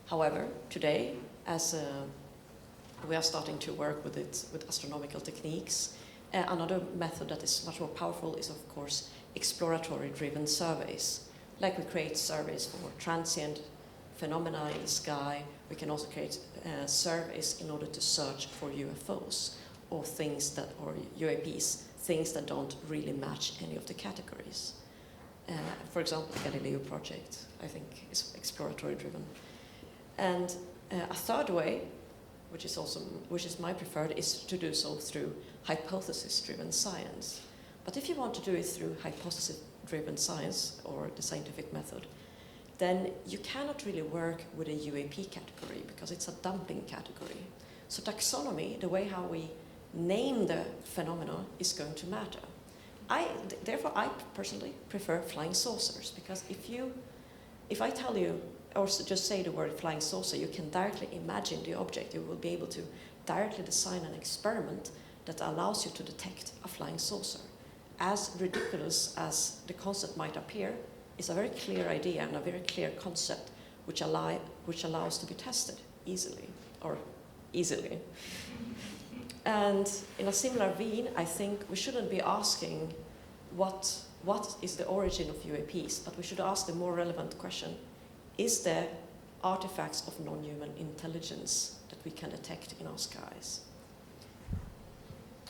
However, today, as we are starting to work with it with astronomical techniques, another method that is much more powerful is, of course, exploratory-driven surveys. Like we create surveys for transient phenomena in the sky, we can also create surveys in order to search for UFOs or UAPs, things that don't really match any of the categories. For example, the Galileo project, I think, is exploratory-driven. And a third way, which is my preferred, is to do so through hypothesis-driven science. But if you want to do it through hypothesis-driven science, or the scientific method, then you cannot really work with a UAP category because it's a dumping category. So taxonomy, the way how we name the phenomena, is going to matter. Therefore, I personally prefer flying saucers, because if I tell you, or just say the word flying saucer, you can directly imagine the object. You will be able to directly design an experiment that allows you to detect a flying saucer. As ridiculous as the concept might appear, it's a very clear idea and a very clear concept which allows to be tested easily. And in a similar vein, I think we shouldn't be asking what is the origin of UAPs, but we should ask the more relevant question, is there artifacts of non-human intelligence that we can detect in our skies?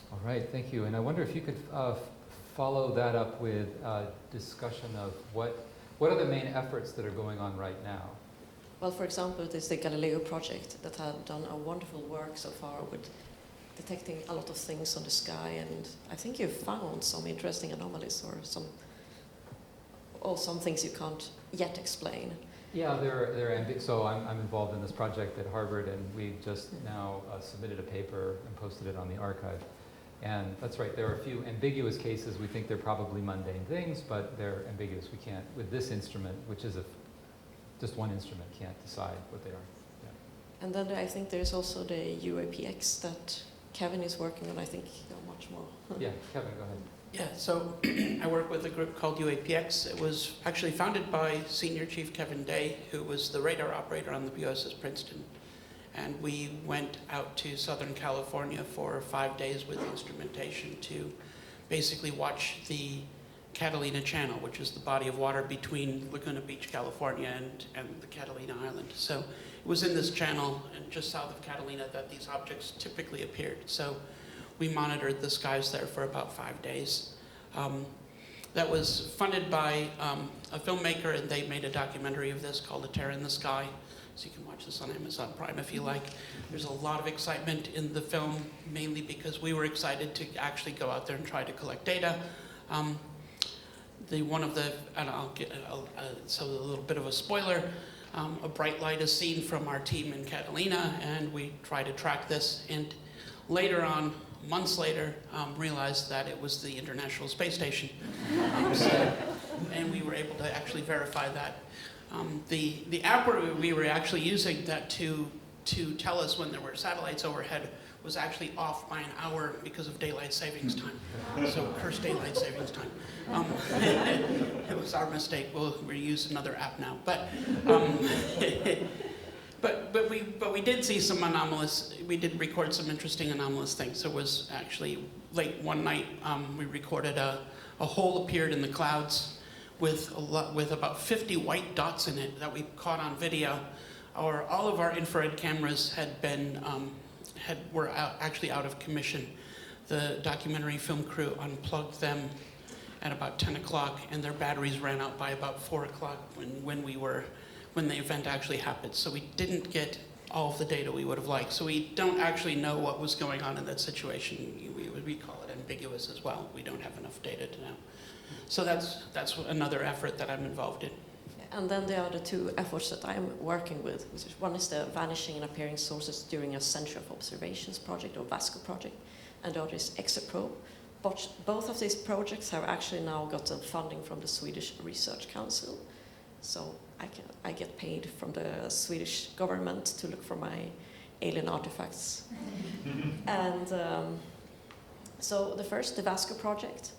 All right, thank you. And I wonder if you could follow that up with a discussion of what are the main efforts that are going on right now Well, for example, there's the Galileo project that have done a wonderful work so far with detecting a lot of things on the sky, and I think you've found some interesting anomalies or some things you can't yet explain. Yeah, they're so I'm involved in this project at Harvard, and we've just now submitted a paper and posted it on the archive. And that's right, there are a few ambiguous cases. We think they're probably mundane things, but they're ambiguous. We can't, with this instrument, which is just one instrument, can't decide what they are. Yeah. And then I think there's also the UAPX that Kevin is working on. I think much more. Yeah, Kevin, go ahead. Yeah, so I work with a group called UAPX. It was actually founded by Senior Chief Kevin Day, who was the radar operator on the USS Princeton. And we went out to Southern California for 5 days with instrumentation to basically watch the Catalina Channel, which is the body of water between Laguna Beach, California, and the Catalina Island. So it was in this channel and just south of Catalina that these objects typically appeared. So we monitored the skies there for about 5 days. That was funded by a filmmaker, and they made a documentary of this called A Tear in the Sky. So you can watch this on Amazon Prime if you like. There's a lot of excitement in the film, mainly because we were excited to actually go out there and try to collect data. So a little bit of a spoiler, a bright light is seen from our team in Catalina, and we try to track this, and later on, months later, realized that it was the International Space Station. And we were able to actually verify that. The app we were actually using that to tell us when there were satellites overhead was actually off by an hour because of daylight savings time. So cursed daylight savings time. It was our mistake. We'll use another app now. But we did see some anomalous. We did record some interesting anomalous things. It was actually late one night. We recorded a hole appeared in the clouds with about 50 white dots in it that we caught on video. All of our infrared cameras were actually out of commission. The documentary film crew unplugged them at about 10 o'clock, and their batteries ran out by about 4 o'clock when the event actually happened. So we didn't get all of the data we would have liked. So we don't actually know what was going on in that situation. We call it ambiguous as well. We don't have enough data to know. So that's another effort that I'm involved in. And then there are the two efforts that I'm working with. One is the Vanishing and Appearing Sources During a Century of Observations project, or VASCO project, and the other is ExoProbe. But both of these projects have actually now gotten funding from the Swedish Research Council. So I get paid from the Swedish government to look for my alien artifacts. And so the VASCO project,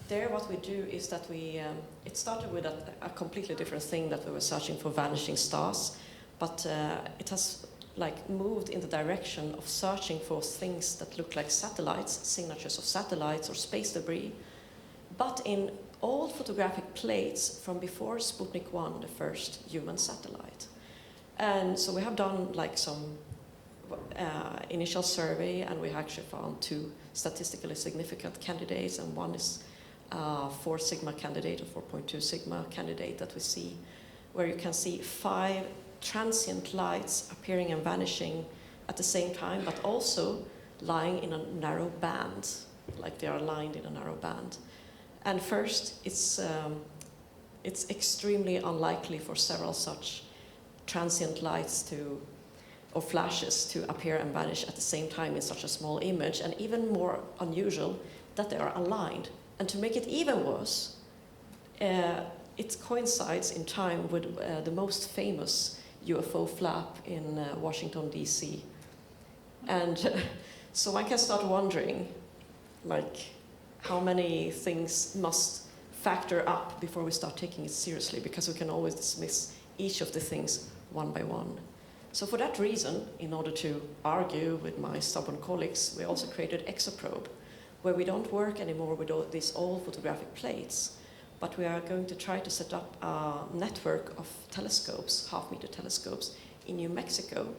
there what we do is that it started with a completely different thing, that we were searching for vanishing stars, but it has moved in the direction of searching for things that look like satellites, signatures of satellites or space debris, but in old photographic plates from before Sputnik 1, the first human satellite. And so we have done some initial survey, and we actually found 2 statistically significant candidates, and one is 4 sigma candidate, or 4.2 sigma candidate that we see, where you can see 5 transient lights appearing and vanishing at the same time, but also lying in a narrow band, like they are lined in a narrow band. And first, it's extremely unlikely for several such transient lights or flashes to appear and vanish at the same time in such a small image, and even more unusual that they are aligned. And to make it even worse, it coincides in time with the most famous UFO flap in Washington, D.C. And so one can start wondering, how many things must factor up before we start taking it seriously, because we can always dismiss each of the things one by one. So for that reason, in order to argue with my stubborn colleagues, we also created ExoProbe, where we don't work anymore with all these old photographic plates, but we are going to try to set up a network of telescopes, half-meter telescopes, in New Mexico,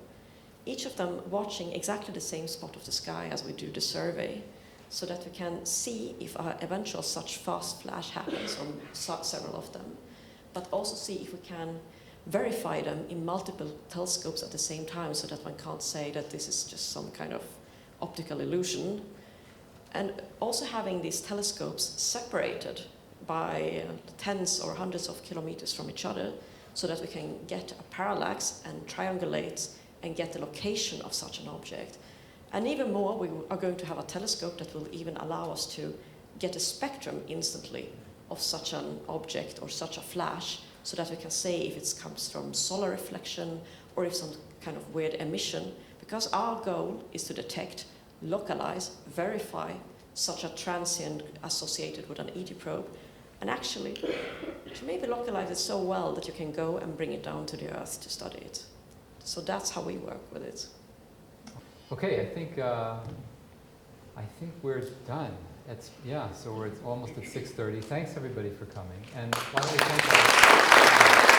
each of them watching exactly the same spot of the sky as we do the survey, so that we can see if an eventual such fast flash happens on several of them, but also see if we can verify them in multiple telescopes at the same time so that one can't say that this is just some kind of optical illusion. And also having these telescopes separated by tens or hundreds of kilometers from each other so that we can get a parallax and triangulate and get the location of such an object. And even more, we are going to have a telescope that will even allow us to get a spectrum instantly of such an object or such a flash, so that we can say if it comes from solar reflection or if some kind of weird emission, because our goal is to detect, localize, verify such a transient associated with an ET probe, and actually to maybe localize it so well that you can go and bring it down to the Earth to study it. So that's how we work with it. Okay, I think we're done. So we're almost at 6:30. Thanks everybody for coming. And why don't we thank